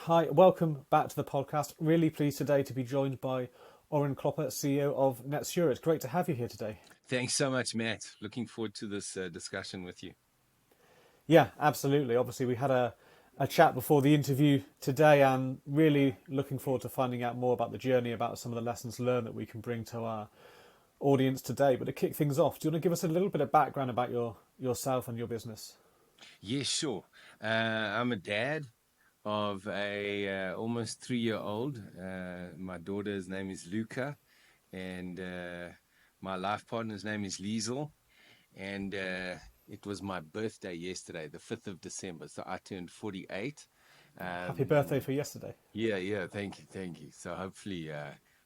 Hi, welcome back to the podcast. Really pleased today to be joined by Orrin Klopper, CEO of Netsurit. Great to have you here today. Thanks so much, Matt. Looking forward to this discussion with you. Yeah, absolutely. Obviously, we had a chat before the interview today and really looking forward to finding out more about the journey, about some of the lessons learned that we can bring to our audience today. But to kick things off, do you want to give us a little bit of background about yourself and your business? Yeah, sure. I'm a dad of a almost 3-year-old. My daughter's name is Luca, and my life partner's name is Liesel. And it was my birthday yesterday, the 5th of December. So I turned 48. Happy birthday Um, for yesterday. yeah. Thank you. So hopefully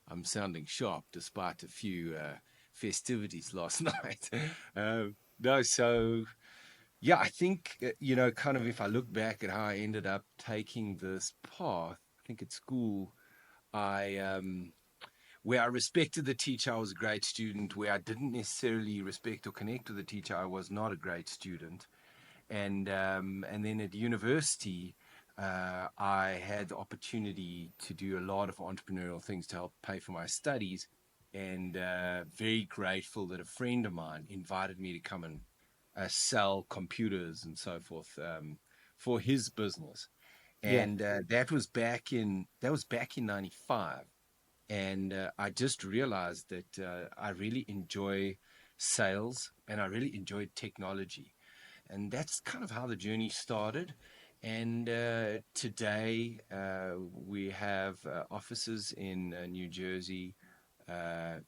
I'm sounding sharp despite a few festivities last night. No, so yeah, I think, kind of if I look back at how I ended up taking this path, I think at school, I where I respected the teacher, I was a great student. Where I didn't necessarily respect or connect with the teacher, I was not a great student. And then at university, I had the opportunity to do a lot of entrepreneurial things to help pay for my studies, and very grateful that a friend of mine invited me to come and sell computers and so forth for his business. Yeah. And that was back in '95, and I just realized that I really enjoy sales and I really enjoyed technology, and that's kind of how the journey started. And today we have offices in New Jersey,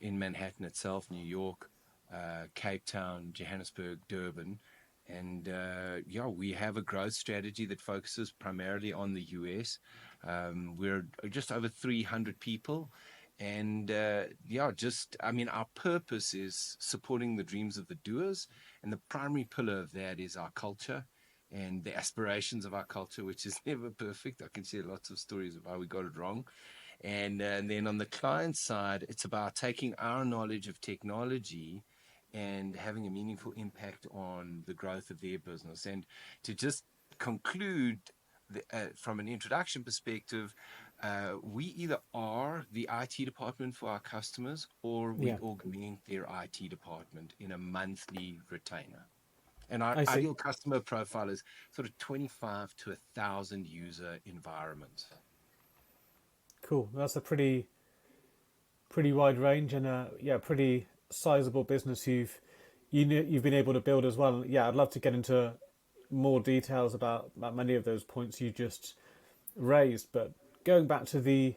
in Manhattan itself, New York, Cape Town, Johannesburg, Durban. And yeah, we have a growth strategy that focuses primarily on the US. We're just over 300 people. And yeah, I mean, our purpose is supporting the dreams of the doers. And the primary pillar of that is our culture and the aspirations of our culture, which is never perfect. I can share lots of stories of how we got it wrong. And then on the client side, it's about taking our knowledge of technology and having a meaningful impact on the growth of their business. And to just conclude, from an introduction perspective, we either are the IT department for our customers or we Yeah, augment their IT department in a monthly retainer. And our I see. ideal customer profile is sort of 25 to 1,000 user environments. Cool. That's a pretty wide range and a pretty sizable business you've been able to build as well. Yeah, I'd love to get into more details about many of those points you just raised. But going back to the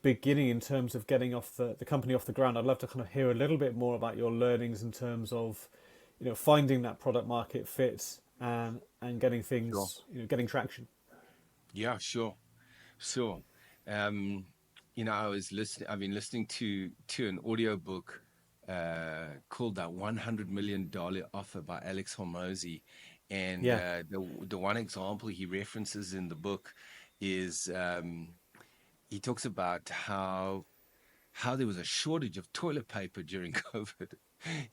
beginning in terms of getting off the company off the ground, I'd love to kind of hear a little bit more about your learnings in terms of finding that product market fit and getting Sure. things getting traction. Yeah, sure. Sure. Um, I've been listening to an audiobook called that $100 million Offer by Alex Hormozy. And Yeah, the one example he references in the book is he talks about how there was a shortage of toilet paper during COVID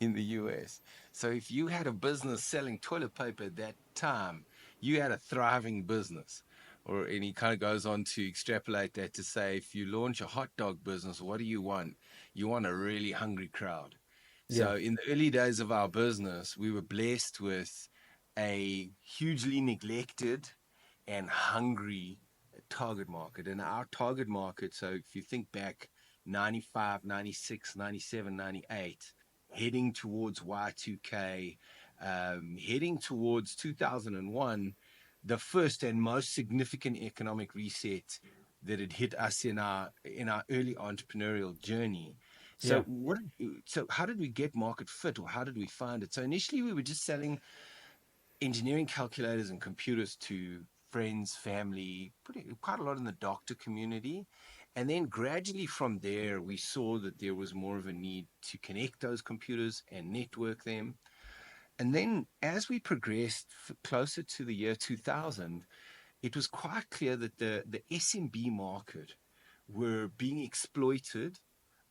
in the US. So if you had a business selling toilet paper at that time, you had a thriving business. And he kind of goes on to extrapolate that to say, if you launch a hot dog business, what do you want? You want a really hungry crowd. yeah, So in the early days of our business, we were blessed with a hugely neglected and hungry target market. And our target market, so if you think back 95, 96, 97, 98, heading towards Y2K, heading towards 2001, the first and most significant economic reset that had hit us in our early entrepreneurial journey. yeah, So how did we get market fit, or how did we find it? So initially we were just selling engineering calculators and computers to friends, family, quite a lot in the doctor community. And then gradually from there, we saw that there was more of a need to connect those computers and network them. And then as we progressed closer to the year 2000, it was quite clear that the SMB market were being exploited,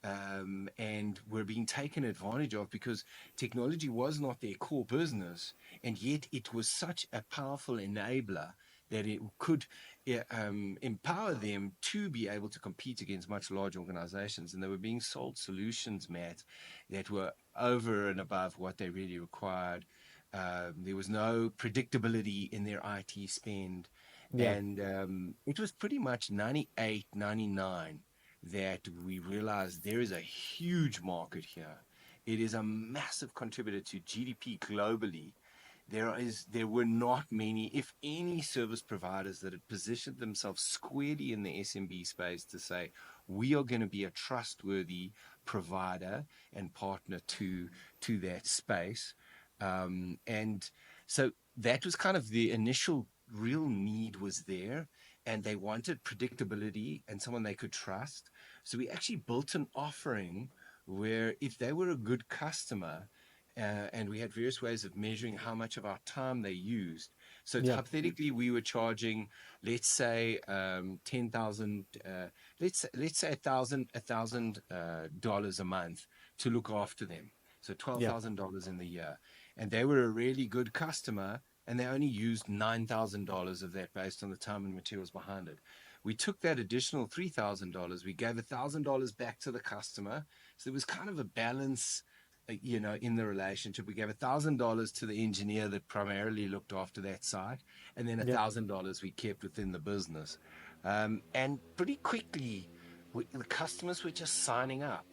and were being taken advantage of because technology was not their core business, and yet it was such a powerful enabler that it could empower them to be able to compete against much larger organizations. And they were being sold solutions, Matt, that were over and above what they really required. There was no predictability in their IT spend. Yeah, And it was pretty much 98, 99 that we realized there is a huge market here. It is a massive contributor to GDP globally. There were not many, if any, service providers that had positioned themselves squarely in the SMB space to say, we are going to be a trustworthy provider and partner to that space. And so that was kind of the initial real need was there, and they wanted predictability and someone they could trust. So we actually built an offering where if they were a good customer, and we had various ways of measuring how much of our time they used. So yeah, hypothetically, we were charging, let's say, 10,000, let's say $1,000 dollars a month to look after them. So yeah, $12,000 in the year, and they were a really good customer, and they only used $9,000 of that based on the time and materials behind it. We took that additional $3,000, we gave $1,000 back to the customer. So there was kind of a balance, in the relationship. We gave $1,000 to the engineer that primarily looked after that site, and then yeah. $1,000 we kept within the business. And pretty quickly, the customers were just signing up.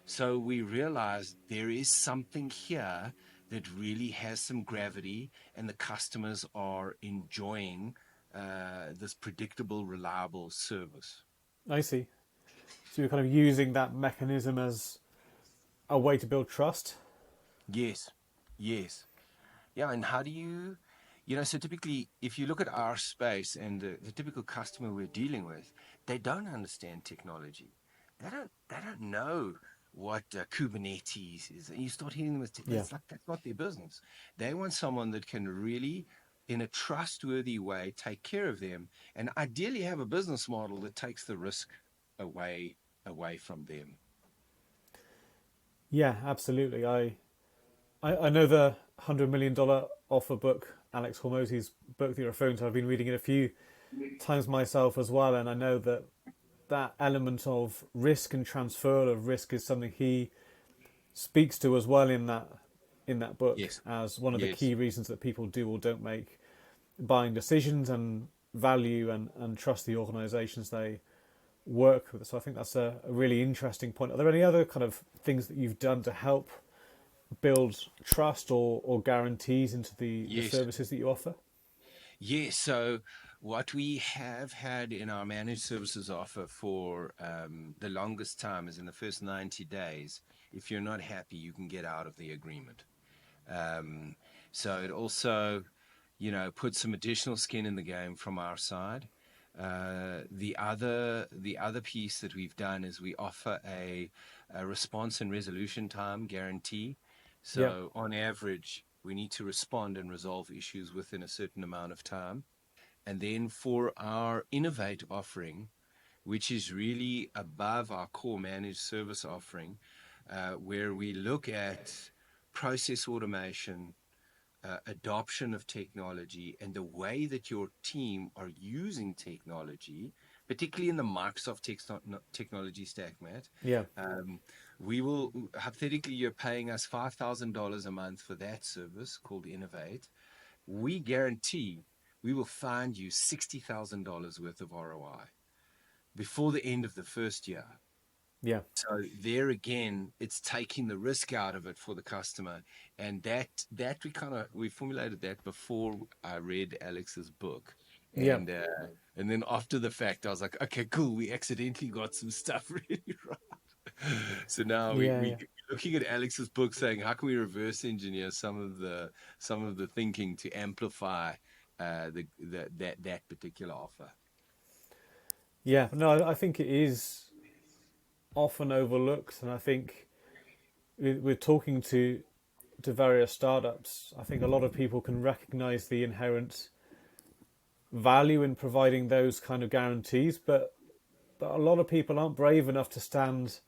So we realized there is something here that really has some gravity, and the customers are enjoying this predictable, reliable service. I see. So you're kind of using that mechanism as a way to build trust. Yes, yes. Yeah, and how do so typically, if you look at our space and the typical customer we're dealing with, they don't understand technology. They don't know what Kubernetes is. And you start hitting them with, Yeah, that's not their business. They want someone that can really, in a trustworthy way, take care of them, and ideally have a business model that takes the risk away from them. yeah, absolutely. I know the $100 million offer book, Alex Hormozzi's book that you're referring to. I've been reading it a few times myself as well, and I know that that element of risk and transfer of risk is something he speaks to as well in that book Yes, as one of the yes, key reasons that people do or don't make buying decisions and value and trust the organizations they work with. So I think that's a really interesting point. Are there any other kind of things that you've done to help build trust or guarantees into the yes. services that you offer? Yes. So what we have had in our managed services offer for the longest time is in the first 90 days. If you're not happy, you can get out of the agreement. Um, so it also, puts some additional skin in the game from our side. The other piece that we've done is we offer a response and resolution time guarantee. Yeah, So on average, we need to respond and resolve issues within a certain amount of time. And then for our Innovate offering, which is really above our core managed service offering, where we look at process automation, adoption of technology, and the way that your team are using technology, particularly in the Microsoft technology stack, Matt. yeah, Um, we will, hypothetically, you're paying us $5,000 a month for that service called Innovate. We guarantee we will find you $60,000 worth of ROI before the end of the first year. yeah, So there again, it's taking the risk out of it for the customer, and that we formulated that before I read Alex's book, yeah, and then after the fact, I was like, okay, cool, we accidentally got some stuff really right. So now yeah, we yeah. looking at Alex's book, saying how can we reverse engineer some of the thinking to amplify that particular offer. Yeah, no, I think it is often overlooked, and I think we're talking to various startups. I think a lot of people can recognize the inherent value in providing those kind of guarantees, but a lot of people aren't brave enough to stand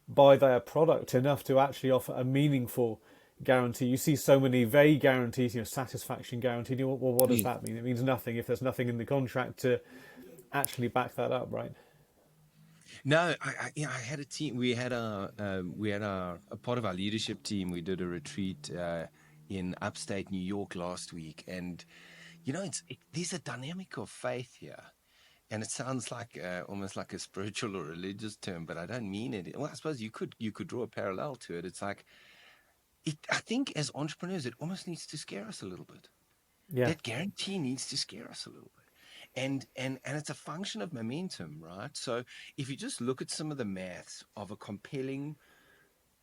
by their product enough to actually offer a meaningful guarantee. You see so many vague guarantees, satisfaction guarantee. Well, what does Yes. that mean? It means nothing if there's nothing in the contract to actually back that up, right? No, I had a team. We had a part of our leadership team. We did a retreat in upstate New York last week, and there's a dynamic of faith here, and it sounds like almost like a spiritual or religious term, but I don't mean it. Well, I suppose you could draw a parallel to it. It's like I think as entrepreneurs, it almost needs to scare us a little bit. Yeah, That guarantee needs to scare us a little bit. And it's a function of momentum, right? So if you just look at some of the maths of a compelling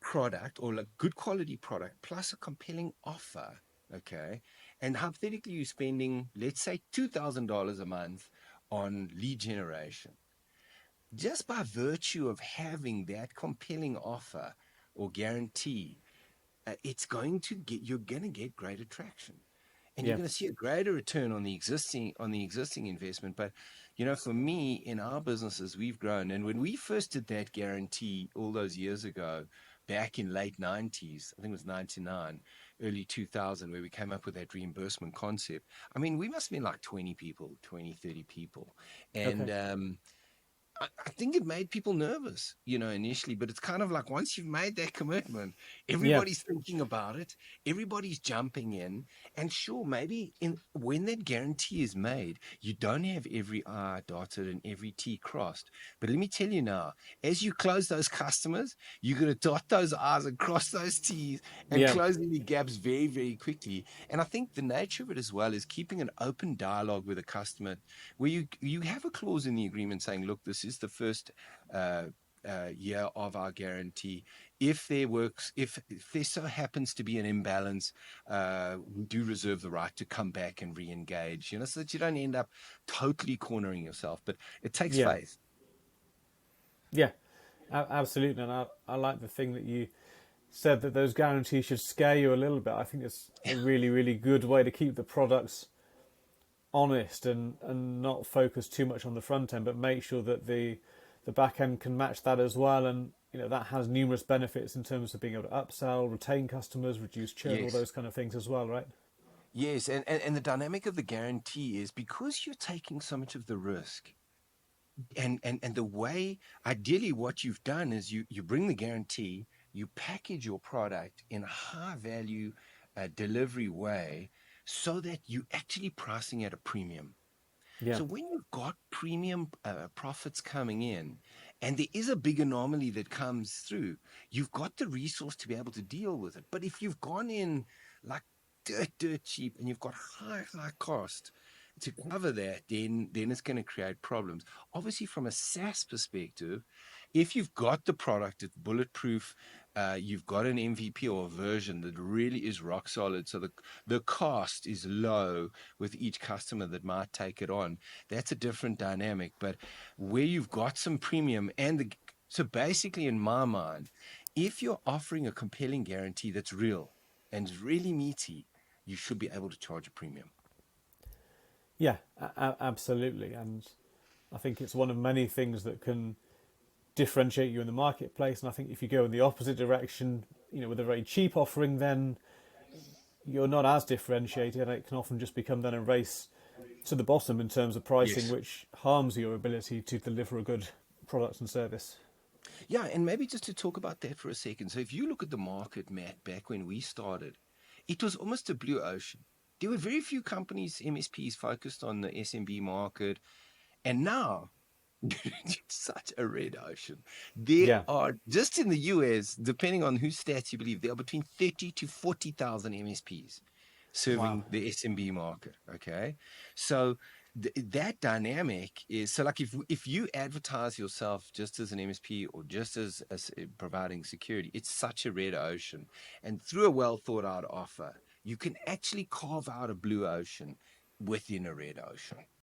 product or a good quality product plus a compelling offer, okay, and hypothetically you're spending, let's say, $2,000 a month on lead generation, just by virtue of having that compelling offer or guarantee, you're going to get great attraction, and you're yeah, going to see a greater return on the existing investment. But for me, in our businesses, we've grown, and when we first did that guarantee all those years ago, back in late 90s, I think it was 99, early 2000, where we came up with that reimbursement concept. I mean, we must have been like 20 people, 20, 30 people, and okay, I think it made people nervous, initially, but it's kind of like once you've made that commitment, yeah, everybody's thinking about it, everybody's jumping in. And sure, maybe when that guarantee is made, you don't have every I dotted and every T crossed. But let me tell you now, as you close those customers, you're going to dot those I's and cross those T's and yeah, close any gaps very, very quickly. And I think the nature of it as well is keeping an open dialogue with a customer where you have a clause in the agreement saying, look, this is the first uh, year of our guarantee. If there so happens to be an imbalance, we do reserve the right to come back and re-engage, so that you don't end up totally cornering yourself. But it takes yeah, faith. yeah. Absolutely, and I like the thing that you said that those guarantees should scare you a little bit. I think it's a really, really good way to keep the products honest and not focus too much on the front end, but make sure that the back end can match that as well. And that has numerous benefits in terms of being able to upsell, retain customers, reduce churn, all Yes. those kind of things as well, right? Yes, and the dynamic of the guarantee is because you're taking so much of the risk, and the way, ideally, what you've done is you bring the guarantee, you package your product in a high value delivery way, so that you actually pricing at a premium. Yeah, So when you've got premium profits coming in, and there is a big anomaly that comes through, you've got the resource to be able to deal with it. But if you've gone in like dirt cheap and you've got high cost to cover that, then it's going to create problems. Obviously, from a SaaS perspective, if you've got the product, it's bulletproof. You've got an MVP or a version that really is rock solid. So the cost is low with each customer that might take it on. That's a different dynamic. But where you've got some premium so basically, in my mind, if you're offering a compelling guarantee that's real and is really meaty, you should be able to charge a premium. yeah, absolutely. And I think it's one of many things that can differentiate you in the marketplace. And I think if you go in the opposite direction, with a very cheap offering, then you're not as differentiated, and it can often just become then a race to the bottom in terms of pricing, Yes. which harms your ability to deliver a good product and service. Yeah, and maybe just to talk about that for a second. So if you look at the market, Matt, back when we started, it was almost a blue ocean. There were very few companies, MSPs, focused on the SMB market. And now it's such a red ocean. There Yeah. are, just in the US, depending on whose stats you believe, there are between 30 to 40,000 MSPs Wow. serving the SMB market. Okay. So that dynamic is so, like, if you advertise yourself just as an MSP or just as providing security, it's such a red ocean. And through a well thought out offer, you can actually carve out a blue ocean within a red ocean.